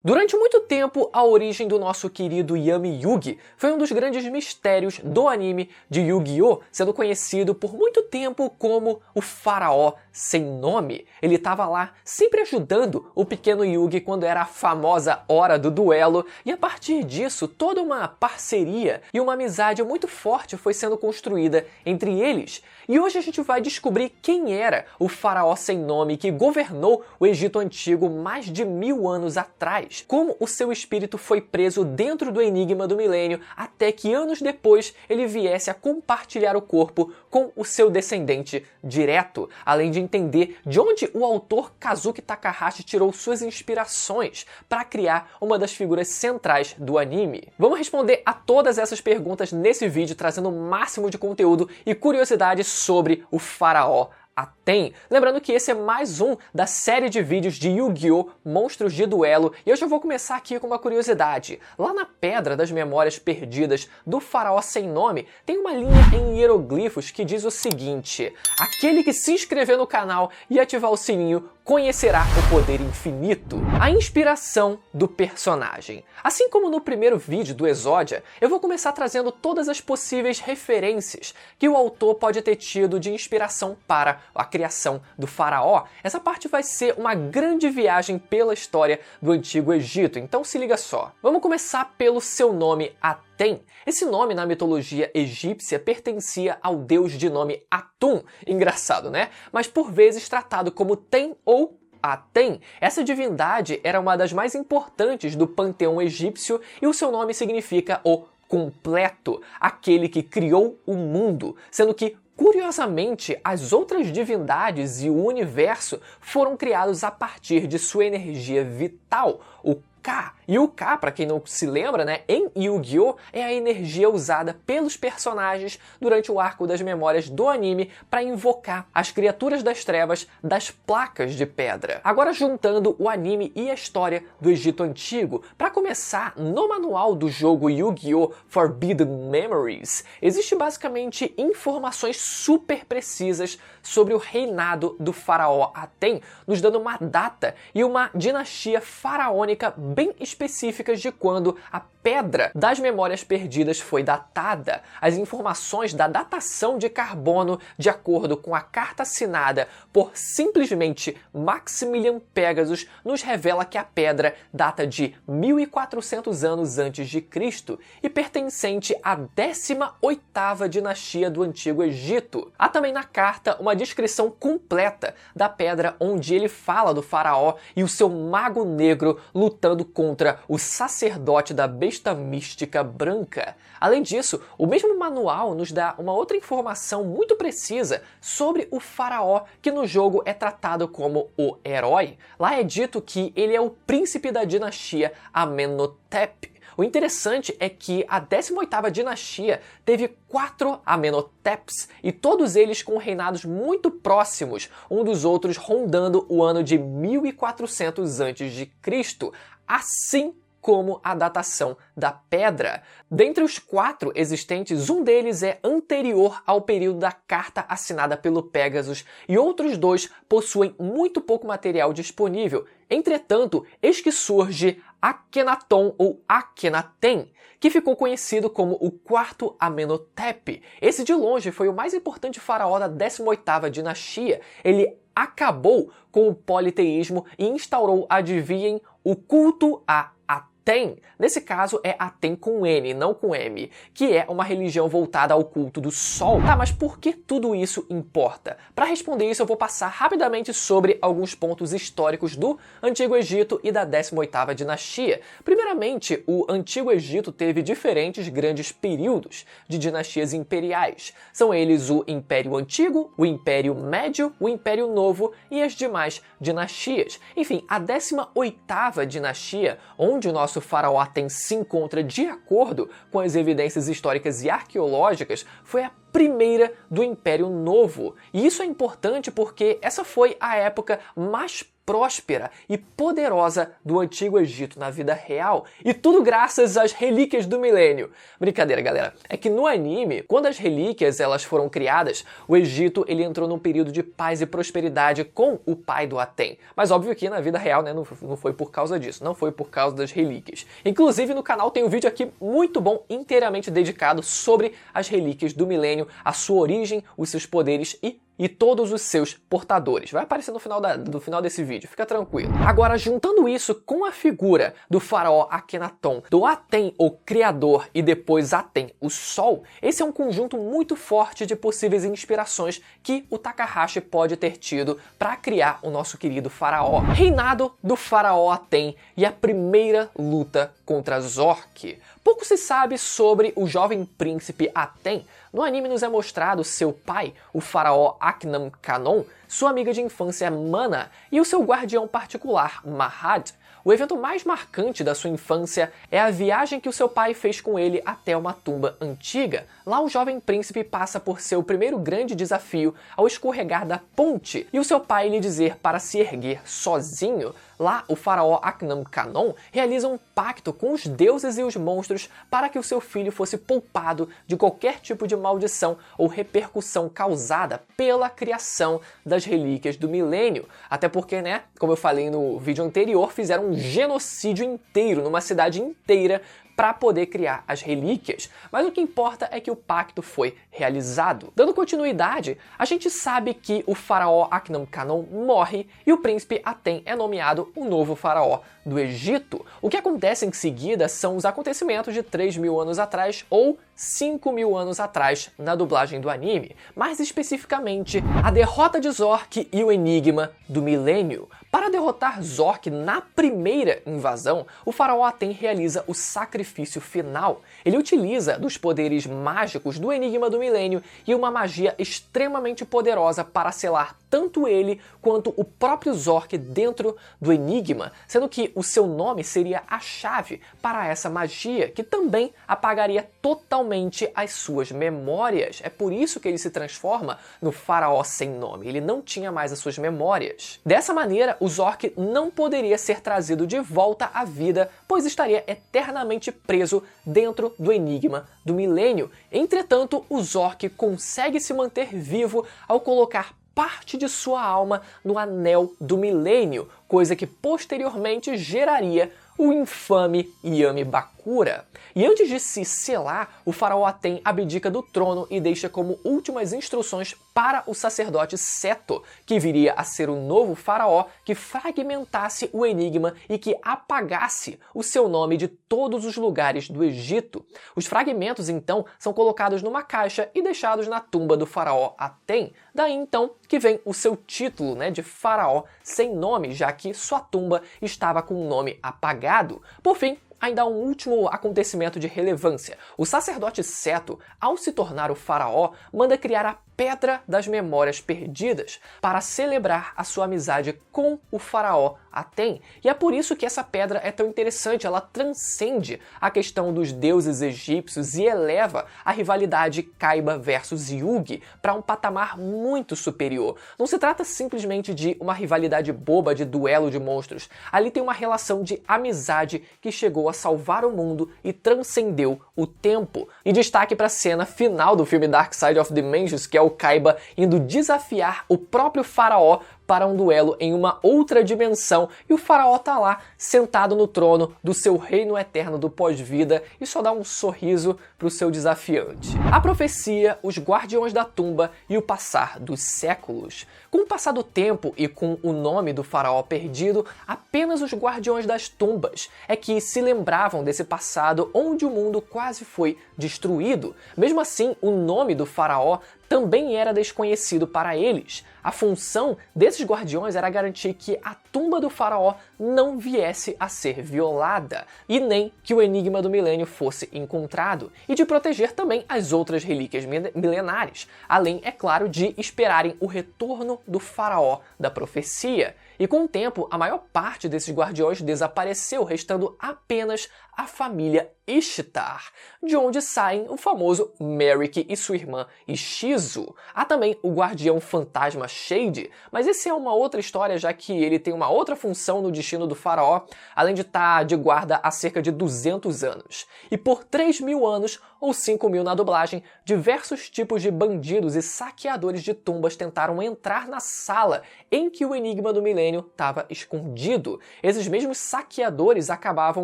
Durante muito tempo, a origem do nosso querido Yami Yugi foi um dos grandes mistérios do anime de Yu-Gi-Oh!, sendo conhecido por muito tempo como o Faraó Sem Nome. Ele estava lá sempre ajudando o pequeno Yugi quando era a famosa hora do duelo, e a partir disso toda uma parceria e uma amizade muito forte foi sendo construída entre eles. E hoje a gente vai descobrir quem era o Faraó Sem Nome que governou o Egito Antigo mais de 1000 anos atrás, como o seu espírito foi preso dentro do Enigma do Milênio até que anos depois ele viesse a compartilhar o corpo com o seu descendente direto, além de entender de onde o autor Kazuki Takahashi tirou suas inspirações para criar uma das figuras centrais do anime. Vamos responder a todas essas perguntas nesse vídeo, trazendo o máximo de conteúdo e curiosidades sobre o faraó Aten. Lembrando que esse é mais um da série de vídeos de Yu-Gi-Oh! Monstros de Duelo, e hoje eu vou começar aqui com uma curiosidade. Lá na Pedra das Memórias Perdidas do Faraó Sem Nome, tem uma linha em hieroglifos que diz o seguinte: aquele que se inscrever no canal e ativar o sininho conhecerá o poder infinito. A inspiração do personagem. Assim como no primeiro vídeo do Exódia, eu vou começar trazendo todas as possíveis referências que o autor pode ter tido de inspiração para a criação do faraó. Essa parte vai ser uma grande viagem pela história do Antigo Egito, então se liga só. Vamos começar pelo seu nome, Aten. Esse nome na mitologia egípcia pertencia ao deus de nome Atum. Engraçado, né? Mas por vezes tratado como Ten ou Aten. Essa divindade era uma das mais importantes do panteão egípcio e o seu nome significa o completo, aquele que criou o mundo, sendo que curiosamente, as outras divindades e o universo foram criados a partir de sua energia vital, o Ka. E o Ka, para quem não se lembra, né, em Yu-Gi-Oh! É a energia usada pelos personagens durante o arco das memórias do anime para invocar as criaturas das trevas das placas de pedra. Agora juntando o anime e a história do Egito Antigo, para começar, no manual do jogo Yu-Gi-Oh! Forbidden Memories, existe basicamente informações super precisas sobre o reinado do faraó Aten, nos dando uma data e uma dinastia faraônica bem específicas de quando a Pedra das Memórias Perdidas foi datada. As informações da datação de carbono, de acordo com a carta assinada por simplesmente Maximilian Pegasus, nos revela que a pedra data de 1400 anos antes de Cristo e pertencente à 18ª dinastia do Antigo Egito. Há também na carta uma descrição completa da pedra, onde ele fala do faraó e o seu mago negro lutando contra o sacerdote da besta mística branca. Além disso, o mesmo manual nos dá uma outra informação muito precisa sobre o faraó, que no jogo é tratado como o herói. Lá é dito que ele é o príncipe da dinastia Amenhotep. O interessante é que a 18ª dinastia teve 4 Amenhoteps, e todos eles com reinados muito próximos um dos outros, rondando o ano de 1400 a.C., assim como a datação da pedra. Dentre os 4 existentes, um deles é anterior ao período da carta assinada pelo Pegasus, e outros 2 possuem muito pouco material disponível. Entretanto, eis que surge Akhenaton ou Akhenaten, que ficou conhecido como o 4º Amenhotep. Esse de longe foi o mais importante faraó da 18ª dinastia. Ele acabou com o politeísmo e instaurou, adivinhem, o culto a Aten. Nesse caso é Aten com N, não com M, que é uma religião voltada ao culto do Sol. Tá, mas por que tudo isso importa? Para responder isso eu vou passar rapidamente sobre alguns pontos históricos do Antigo Egito e da 18ª dinastia. Primeiramente, o Antigo Egito teve diferentes grandes períodos de dinastias imperiais. São eles o Império Antigo, o Império Médio, o Império Novo e as demais dinastias. Enfim, a 18ª dinastia, onde o nosso faraó Aten se encontra de acordo com as evidências históricas e arqueológicas, foi a primeira do Império Novo. E isso é importante porque essa foi a época mais próspera e poderosa do Antigo Egito na vida real, e tudo graças às relíquias do milênio. Brincadeira, galera. É que no anime, quando as relíquias elas foram criadas, o Egito ele entrou num período de paz e prosperidade com o pai do Aten. Mas óbvio que na vida real, né, não foi por causa disso, não foi por causa das relíquias. Inclusive no canal tem um vídeo aqui muito bom, inteiramente dedicado sobre as relíquias do milênio, a sua origem, os seus poderes e todos os seus portadores. Vai aparecer no final desse vídeo, fica tranquilo. Agora, juntando isso com a figura do faraó Akhenaton, do Aten, o Criador, e depois Aten, o Sol, esse é um conjunto muito forte de possíveis inspirações que o Takahashi pode ter tido para criar o nosso querido faraó. Reinado do faraó Aten e a primeira luta contra Zork. Pouco se sabe sobre o jovem príncipe Aten. No anime nos é mostrado seu pai, o faraó Akhenaton, sua amiga de infância Mana e o seu guardião particular, Mahad. O evento mais marcante da sua infância é a viagem que o seu pai fez com ele até uma tumba antiga. Lá o jovem príncipe passa por seu primeiro grande desafio ao escorregar da ponte e o seu pai lhe dizer para se erguer sozinho. Lá o faraó Akhenaton realiza um pacto com os deuses e os monstros para que o seu filho fosse poupado de qualquer tipo de maldição ou repercussão causada pela criação das relíquias do milênio. Até porque, né, como eu falei no vídeo anterior, fizeram um genocídio inteiro, numa cidade inteira, para poder criar as relíquias. Mas o que importa é que o pacto foi realizado. Dando continuidade, a gente sabe que o faraó Akhenaton morre e o príncipe Aten é nomeado o novo faraó do Egito. O que acontece em seguida são os acontecimentos de 3.000 anos atrás ou 5.000 anos atrás na dublagem do anime. Mais especificamente, a derrota de Zork e o enigma do milênio. Para derrotar Zork na primeira invasão, o faraó Aten realiza o sacrifício final. Ele utiliza dos poderes mágicos do enigma do milênio e uma magia extremamente poderosa para selar tanto ele quanto o próprio Zork dentro do enigma, sendo que o seu nome seria a chave para essa magia, que também apagaria totalmente as suas memórias. É por isso que ele se transforma no faraó sem nome, ele não tinha mais as suas memórias. Dessa maneira, o Zork não poderia ser trazido de volta à vida, pois estaria eternamente preso dentro do enigma do milênio. Entretanto, o Zork consegue se manter vivo ao colocar parte de sua alma no Anel do Milênio, coisa que posteriormente geraria o infame Yami Bakura. E antes de se selar, o faraó Aten abdica do trono e deixa como últimas instruções para o sacerdote Seto, que viria a ser o novo faraó, que fragmentasse o enigma e que apagasse o seu nome de todos os lugares do Egito. Os fragmentos, então, são colocados numa caixa e deixados na tumba do faraó Aten. Daí, então, que vem o seu título, né, de faraó sem nome, já que sua tumba estava com o nome apagado. Por fim, ainda há um último acontecimento de relevância. O sacerdote Seto, ao se tornar o faraó, manda criar a Pedra das Memórias Perdidas para celebrar a sua amizade com o faraó Aten. E é por isso que essa pedra é tão interessante, ela transcende a questão dos deuses egípcios e eleva a rivalidade Kaiba versus Yugi para um patamar muito superior. Não se trata simplesmente de uma rivalidade boba de duelo de monstros. Ali tem uma relação de amizade que chegou a salvar o mundo e transcendeu o tempo. E destaque para a cena final do filme Dark Side of the Dimensions, que é o Kaiba indo desafiar o próprio faraó para um duelo em uma outra dimensão, e o faraó tá lá, sentado no trono do seu reino eterno do pós-vida, e só dá um sorriso pro seu desafiante. A profecia, os guardiões da tumba e o passar dos séculos. Com o passar do tempo e com o nome do faraó perdido, apenas os guardiões das tumbas é que se lembravam desse passado onde o mundo quase foi destruído. Mesmo assim, o nome do faraó também era desconhecido para eles. A função desses guardiões era garantir que a tumba do faraó não viesse a ser violada, e nem que o enigma do milênio fosse encontrado, e de proteger também as outras relíquias milenares, além, é claro, de esperarem o retorno do faraó da profecia. E com o tempo, a maior parte desses guardiões desapareceu, restando apenas a família Ishtar, de onde saem o famoso Merrick e sua irmã Ishizu. Há também o guardião fantasma Shade, mas esse é uma outra história, já que ele tem uma outra função no destino do faraó, além de estar de guarda há cerca de 200 anos. E por 3.000 anos, ou 5.000 na dublagem, diversos tipos de bandidos e saqueadores de tumbas tentaram entrar na sala em que o Enigma do Milênio estava escondido. Esses mesmos saqueadores acabavam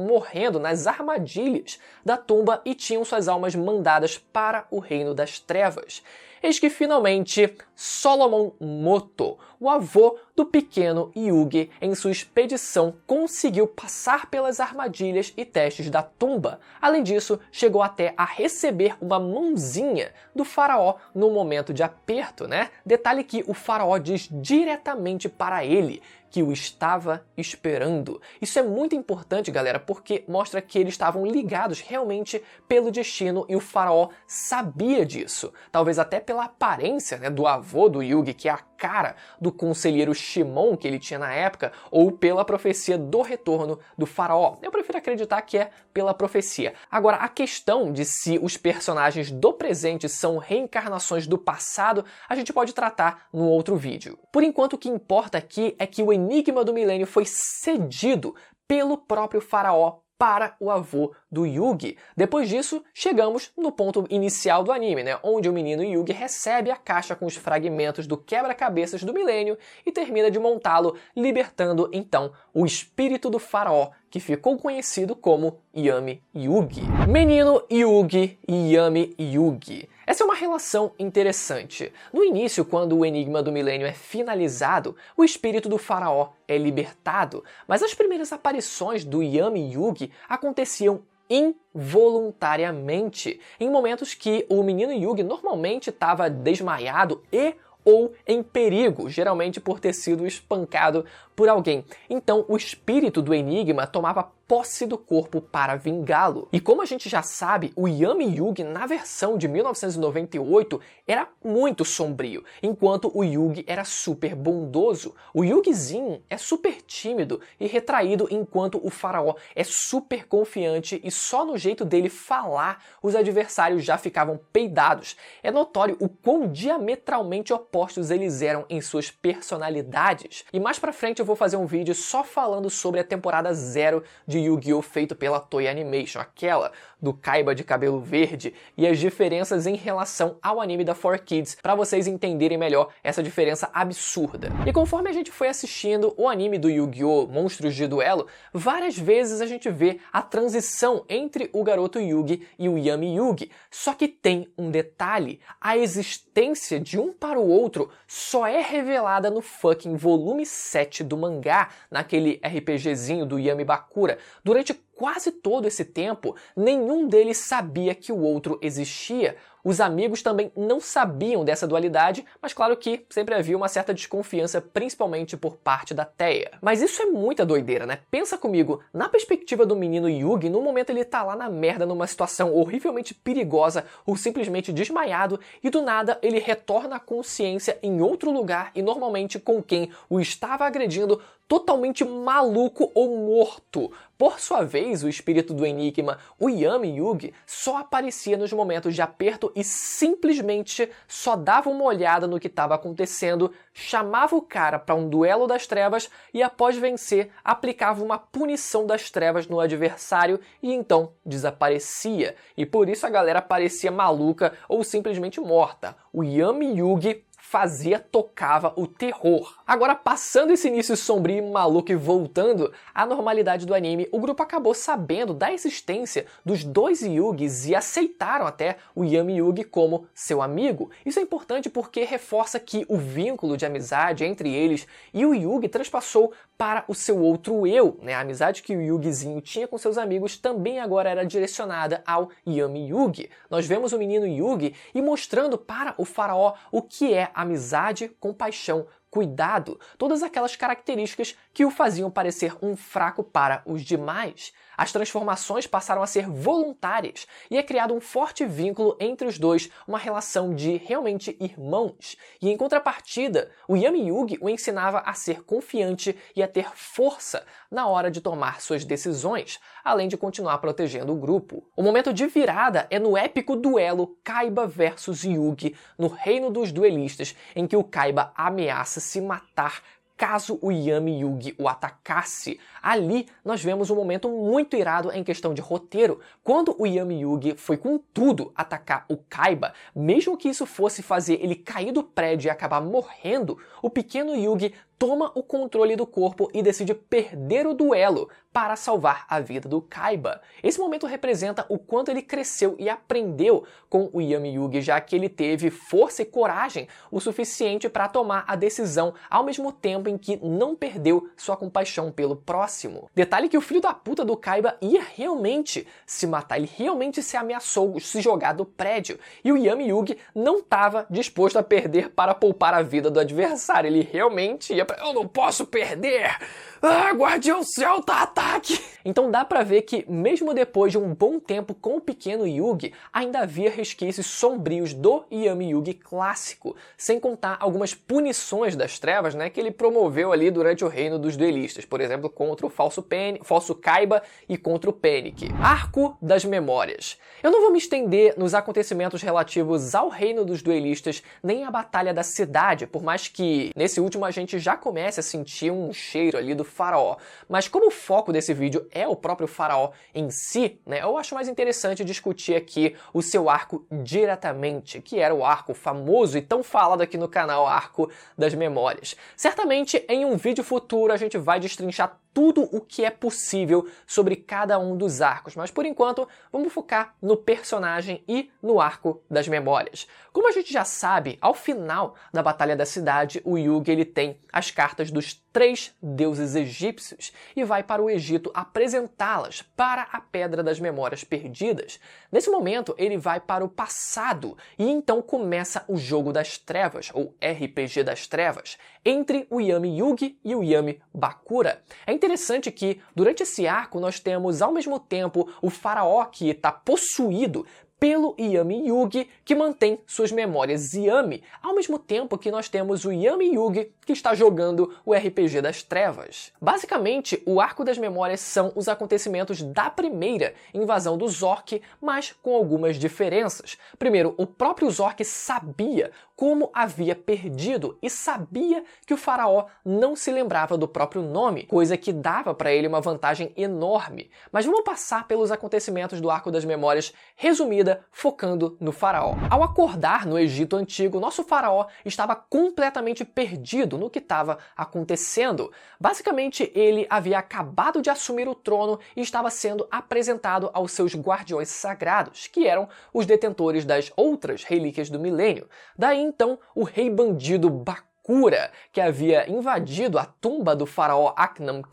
morrendo nas armadilhas da tumba e tinham suas almas mandadas para o Reino das Trevas. Eis que finalmente Solomon Moto, o avô do pequeno Yugi, em sua expedição conseguiu passar pelas armadilhas e testes da tumba. Além disso, chegou até a receber uma mãozinha do faraó no momento de aperto, né? Detalhe que o faraó diz diretamente para ele que o estava esperando. Isso é muito importante, galera, porque mostra que eles estavam ligados realmente pelo destino e o faraó sabia disso. Talvez até pela aparência, né, do avô do Yugi, que é a cara do conselheiro Shimon que ele tinha na época, ou pela profecia do retorno do faraó. Eu prefiro acreditar que é pela profecia. Agora, a questão de se os personagens do presente são reencarnações do passado, a gente pode tratar num outro vídeo. Por enquanto, o que importa aqui é que o Enigma do Milênio foi cedido pelo próprio faraó para o avô do Yugi. Depois disso, chegamos no ponto inicial do anime, né? Onde o menino Yugi recebe a caixa com os fragmentos do quebra-cabeças do milênio e termina de montá-lo, libertando então o espírito do faraó, que ficou conhecido como Yami Yugi. Menino Yugi e Yami Yugi. Essa é uma relação interessante. No início, quando o Enigma do Milênio é finalizado, o espírito do faraó é libertado, mas as primeiras aparições do Yami Yugi aconteciam involuntariamente, em momentos que o menino Yugi normalmente estava desmaiado ou em perigo, geralmente por ter sido espancado por alguém. Então o espírito do Enigma tomava posse do corpo para vingá-lo. E como a gente já sabe, o Yami Yugi na versão de 1998 era muito sombrio, enquanto o Yugi era super bondoso. O Yugizinho é super tímido e retraído, enquanto o faraó é super confiante e só no jeito dele falar os adversários já ficavam peidados. É notório o quão diametralmente opostos eles eram em suas personalidades. E mais pra frente eu vou fazer um vídeo só falando sobre a temporada 0 de Yu-Gi-Oh! Feito pela Toei Animation, aquela do Kaiba de cabelo verde, e as diferenças em relação ao anime da 4Kids, para vocês entenderem melhor essa diferença absurda. E conforme a gente foi assistindo o anime do Yu-Gi-Oh! Monstros de Duelo, várias vezes a gente vê a transição entre o garoto Yugi e o Yami Yugi. Só que tem um detalhe: a existência de um para o outro só é revelada no fucking volume 7 do mangá, naquele RPGzinho do Yami Bakura. Durante quase todo esse tempo, nenhum deles sabia que o outro existia. Os amigos também não sabiam dessa dualidade, mas claro que sempre havia uma certa desconfiança, principalmente por parte da Teia. Mas isso é muita doideira, né? Pensa comigo, na perspectiva do menino Yugi, no momento ele tá lá na merda, numa situação horrivelmente perigosa, ou simplesmente desmaiado, e do nada ele retorna à consciência em outro lugar e normalmente com quem o estava agredindo, totalmente maluco ou morto. Por sua vez, o espírito do Enigma, o Yami Yugi, só aparecia nos momentos de aperto e simplesmente só dava uma olhada no que estava acontecendo, chamava o cara para um duelo das trevas e após vencer, aplicava uma punição das trevas no adversário e então desaparecia. E por isso a galera parecia maluca ou simplesmente morta. O Yami Yugi tocava o terror. Agora, passando esse início sombrio e maluco e voltando à normalidade do anime, o grupo acabou sabendo da existência dos dois Yugis e aceitaram até o Yami Yugi como seu amigo. Isso é importante porque reforça que o vínculo de amizade entre eles e o Yugi transpassou para o seu outro eu, né? A amizade que o Yugizinho tinha com seus amigos também agora era direcionada ao Yami Yugi. Nós vemos o menino Yugi e mostrando para o faraó o que é amizade, compaixão, cuidado, todas aquelas características que o faziam parecer um fraco para os demais. As transformações passaram a ser voluntárias e é criado um forte vínculo entre os dois, uma relação de realmente irmãos. E em contrapartida, o Yami Yugi o ensinava a ser confiante e a ter força na hora de tomar suas decisões, além de continuar protegendo o grupo. O momento de virada é no épico duelo Kaiba versus Yugi no Reino dos Duelistas, em que o Kaiba ameaça se matar caso o Yami Yugi o atacasse. Ali nós vemos um momento muito irado em questão de roteiro, quando o Yami Yugi foi com tudo atacar o Kaiba, mesmo que isso fosse fazer ele cair do prédio e acabar morrendo, o pequeno Yugi toma o controle do corpo e decide perder o duelo para salvar a vida do Kaiba. Esse momento representa o quanto ele cresceu e aprendeu com o Yami Yugi, já que ele teve força e coragem o suficiente para tomar a decisão, ao mesmo tempo em que não perdeu sua compaixão pelo próximo. Detalhe que o filho da puta do Kaiba ia realmente se matar, ele realmente se ameaçou se jogar do prédio, e o Yami Yugi não estava disposto a perder para poupar a vida do adversário, ele realmente ia eu não posso perder! Ah, Guardião Celta, ataque! Então dá pra ver que, mesmo depois de um bom tempo com o pequeno Yugi, ainda havia resquícios sombrios do Yami Yugi clássico, sem contar algumas punições das trevas, né, que ele promoveu ali durante o Reino dos Duelistas, por exemplo, contra o falso Kaiba e contra o Panic. Arco das Memórias. Eu não vou me estender nos acontecimentos relativos ao Reino dos Duelistas, nem à Batalha da Cidade, por mais que nesse último a gente já comece a sentir um cheiro ali do Faraó. Mas como o foco desse vídeo é o próprio Faraó em si, né, eu acho mais interessante discutir aqui o seu arco diretamente, que era o arco famoso e tão falado aqui no canal, Arco das Memórias. Certamente em um vídeo futuro a gente vai destrinchar tudo o que é possível sobre cada um dos arcos, mas por enquanto vamos focar no personagem e no Arco das Memórias. Como a gente já sabe, ao final da Batalha da Cidade, o Yugi ele tem as cartas dos 3 deuses egípcios e vai para o Egito apresentá-las para a Pedra das Memórias Perdidas. Nesse momento, ele vai para o passado e então começa o Jogo das Trevas, ou RPG das Trevas, entre o Yami Yugi e o Yami Bakura. É interessante que, durante esse arco, nós temos ao mesmo tempo o faraó que está possuído pelo Yami Yugi, que mantém suas memórias Yami, ao mesmo tempo que nós temos o Yami Yugi, que está jogando o RPG das Trevas. Basicamente, o Arco das Memórias são os acontecimentos da primeira invasão do Zork, mas com algumas diferenças. Primeiro, o próprio Zork sabia como havia perdido e sabia que o faraó não se lembrava do próprio nome, coisa que dava para ele uma vantagem enorme. Mas vamos passar pelos acontecimentos do Arco das Memórias resumida, focando no faraó. Ao acordar no Egito Antigo, nosso faraó estava completamente perdido no que estava acontecendo. Basicamente, ele havia acabado de assumir o trono e estava sendo apresentado aos seus guardiões sagrados, que eram os detentores das outras relíquias do milênio. Daí então o rei bandido Bakura, que havia invadido a tumba do faraó Akhenaten,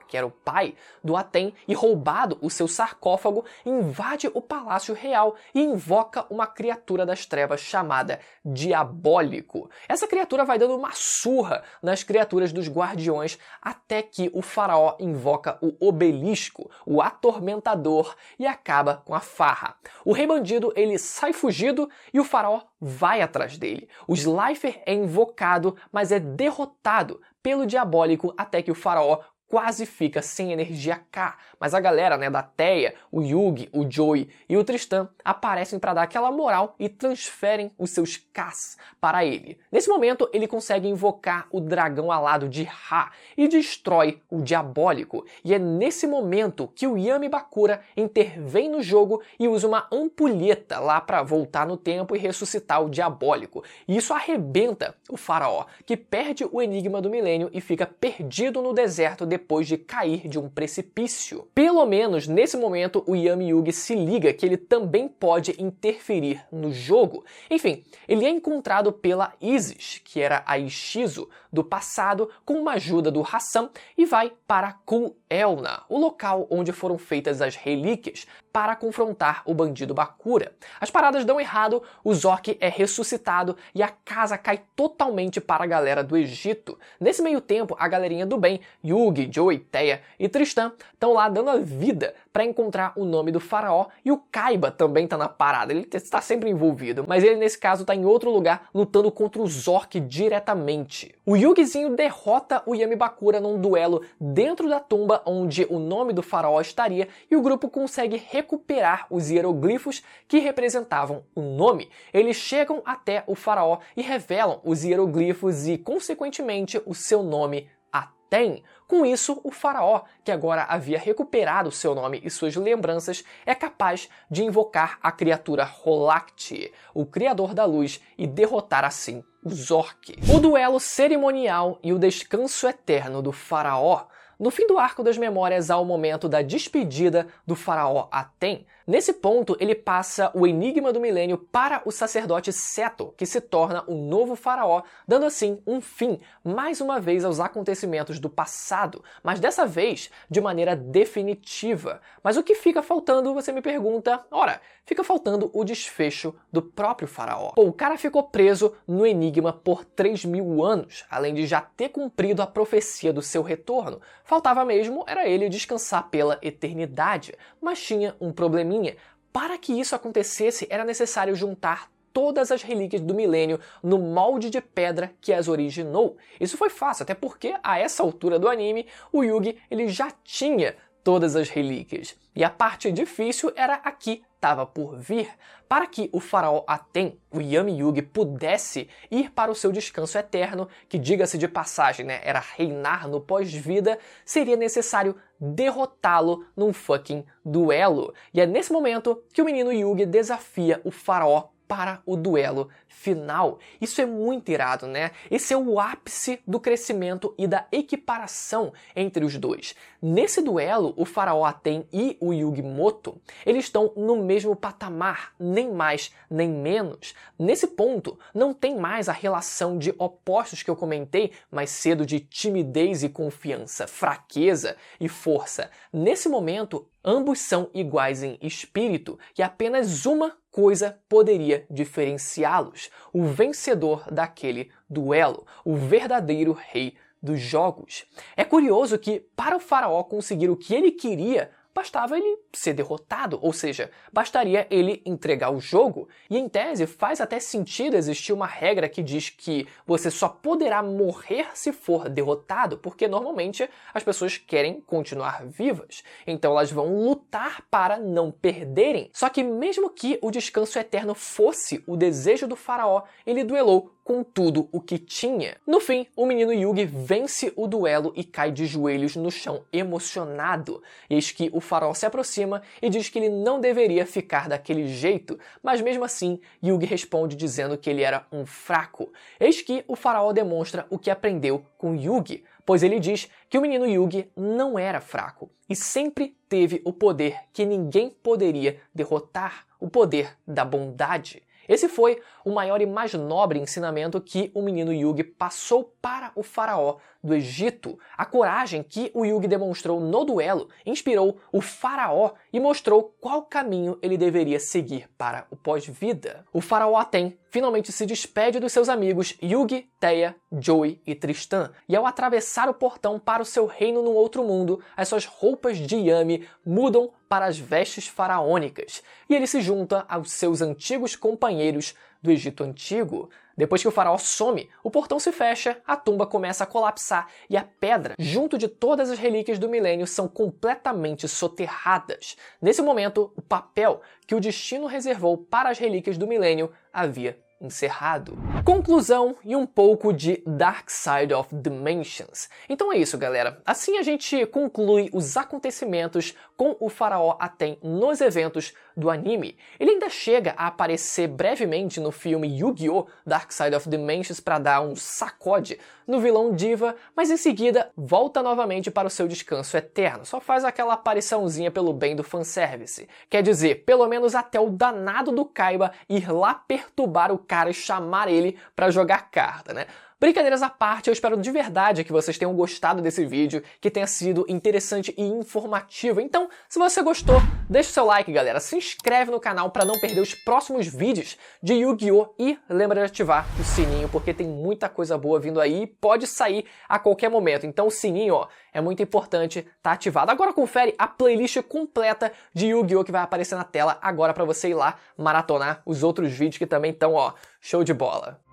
que era o pai do Aten, e roubado o seu sarcófago, invade o palácio real e invoca uma criatura das trevas chamada Diabólico. Essa criatura vai dando uma surra nas criaturas dos guardiões até que o faraó invoca o Obelisco, o Atormentador, e acaba com a farra. O rei bandido ele sai fugido e o faraó vai atrás dele. O Slifer é invocado, mas é derrotado pelo Diabólico até que o faraó quase fica sem energia K, mas a galera, né, da Teia, o Yugi, o Joey e o Tristan aparecem para dar aquela moral e transferem os seus Ks para ele. Nesse momento, ele consegue invocar o dragão alado de Ra e destrói o Diabólico, e é nesse momento que o Yami Bakura intervém no jogo e usa uma ampulheta lá para voltar no tempo e ressuscitar o Diabólico. E isso arrebenta o faraó, que perde o enigma do milênio e fica perdido no deserto depois de cair de um precipício. Pelo menos nesse momento o Yami Yugi se liga que ele também pode interferir no jogo. Enfim, ele é encontrado pela Isis, que era a Ishizu do passado, com uma ajuda do Hassan, e vai para Kul Elna, o local onde foram feitas as relíquias, para confrontar o bandido Bakura. As paradas dão errado, o Zork é ressuscitado e a casa cai totalmente para a galera do Egito. Nesse meio tempo, a galerinha do bem, Yugi, Joey, Teia e Tristan, estão lá dando a vida para encontrar o nome do faraó, e o Kaiba também está na parada, ele está sempre envolvido, mas ele nesse caso está em outro lugar lutando contra o Zork diretamente. O Yugizinho derrota o Yami Bakura num duelo dentro da tumba onde o nome do faraó estaria, e o grupo consegue recuperar os hieroglifos que representavam o nome. Eles chegam até o faraó e revelam os hieroglifos e, consequentemente, o seu nome Aten. Com isso, o faraó, que agora havia recuperado seu nome e suas lembranças, é capaz de invocar a criatura Rolakti, o Criador da Luz, e derrotar assim o Zork. O duelo cerimonial e o descanso eterno do faraó. No fim do arco das memórias há o momento da despedida do faraó Aten. Nesse ponto, ele passa o enigma do milênio para o sacerdote Seto, que se torna o novo faraó, dando assim um fim, mais uma vez, aos acontecimentos do passado, mas dessa vez de maneira definitiva. Mas o que fica faltando, você me pergunta? Ora, fica faltando o desfecho do próprio faraó. Pô, o cara ficou preso no enigma por 3.000 anos, além de já ter cumprido a profecia do seu retorno. Faltava mesmo era ele descansar pela eternidade, mas tinha um probleminha. Para que isso acontecesse, era necessário juntar todas as relíquias do milênio no molde de pedra que as originou. Isso foi fácil, até porque a essa altura do anime, o Yugi ele já tinha todas as relíquias. E a parte difícil era a que estava por vir. Para que o faraó Aten, o Yami Yugi, pudesse ir para o seu descanso eterno, que diga-se de passagem, né, era reinar no pós-vida, seria necessário derrotá-lo num fucking duelo. E é nesse momento que o menino Yugi desafia o faraó para o duelo final. Isso é muito irado, né? Esse é o ápice do crescimento e da equiparação entre os dois. Nesse duelo, o faraó Aten e o Yugimoto, eles estão no mesmo patamar, nem mais nem menos. Nesse ponto, não tem mais a relação de opostos que eu comentei mais cedo de timidez e confiança, fraqueza e força. Nesse momento, ambos são iguais em espírito e apenas uma coisa poderia diferenciá-los: o vencedor daquele duelo, o verdadeiro rei dos jogos. É curioso que, para o faraó conseguir o que ele queria, bastava ele ser derrotado, ou seja, bastaria ele entregar o jogo, e em tese faz até sentido existir uma regra que diz que você só poderá morrer se for derrotado, porque normalmente as pessoas querem continuar vivas, então elas vão lutar para não perderem. Só que mesmo que o descanso eterno fosse o desejo do faraó, ele duelou com tudo o que tinha. No fim, o menino Yugi vence o duelo e cai de joelhos no chão emocionado. Eis que o faraó se aproxima e diz que ele não deveria ficar daquele jeito, mas mesmo assim, Yugi responde dizendo que ele era um fraco. Eis que o faraó demonstra o que aprendeu com Yugi, pois ele diz que o menino Yugi não era fraco e sempre teve o poder que ninguém poderia derrotar, o poder da bondade. Esse foi o maior e mais nobre ensinamento que o menino Yugi passou para o faraó do Egito. A coragem que o Yugi demonstrou no duelo inspirou o faraó e mostrou qual caminho ele deveria seguir para o pós-vida. O faraó Aten finalmente se despede dos seus amigos Yugi, Teia, Joey e Tristan, e ao atravessar o portão para o seu reino no outro mundo, as suas roupas de Yami mudam para as vestes faraônicas, e ele se junta aos seus antigos companheiros do Egito Antigo. Depois que o faraó some, o portão se fecha, a tumba começa a colapsar e a pedra, junto de todas as relíquias do milênio, são completamente soterradas. Nesse momento, o papel que o destino reservou para as relíquias do milênio havia encerrado. Conclusão e um pouco de Dark Side of Dimensions. Então é isso, galera. Assim a gente conclui os acontecimentos com o faraó Aten nos eventos do anime. Ele ainda chega a aparecer brevemente no filme Yu-Gi-Oh! Dark Side of Dimensions para dar um sacode no vilão Diva, mas em seguida volta novamente para o seu descanso eterno. Só faz aquela apariçãozinha pelo bem do fanservice. Quer dizer, pelo menos até o danado do Kaiba ir lá perturbar o cara e chamar ele para jogar carta, né? Brincadeiras à parte, eu espero de verdade que vocês tenham gostado desse vídeo, que tenha sido interessante e informativo. Então, se você gostou, deixa o seu like, galera. Se inscreve no canal para não perder os próximos vídeos de Yu-Gi-Oh! E lembra de ativar o sininho, porque tem muita coisa boa vindo aí e pode sair a qualquer momento. Então o sininho, ó, é muito importante estar ativado. Agora confere a playlist completa de Yu-Gi-Oh! Que vai aparecer na tela agora para você ir lá maratonar os outros vídeos que também estão, ó, show de bola.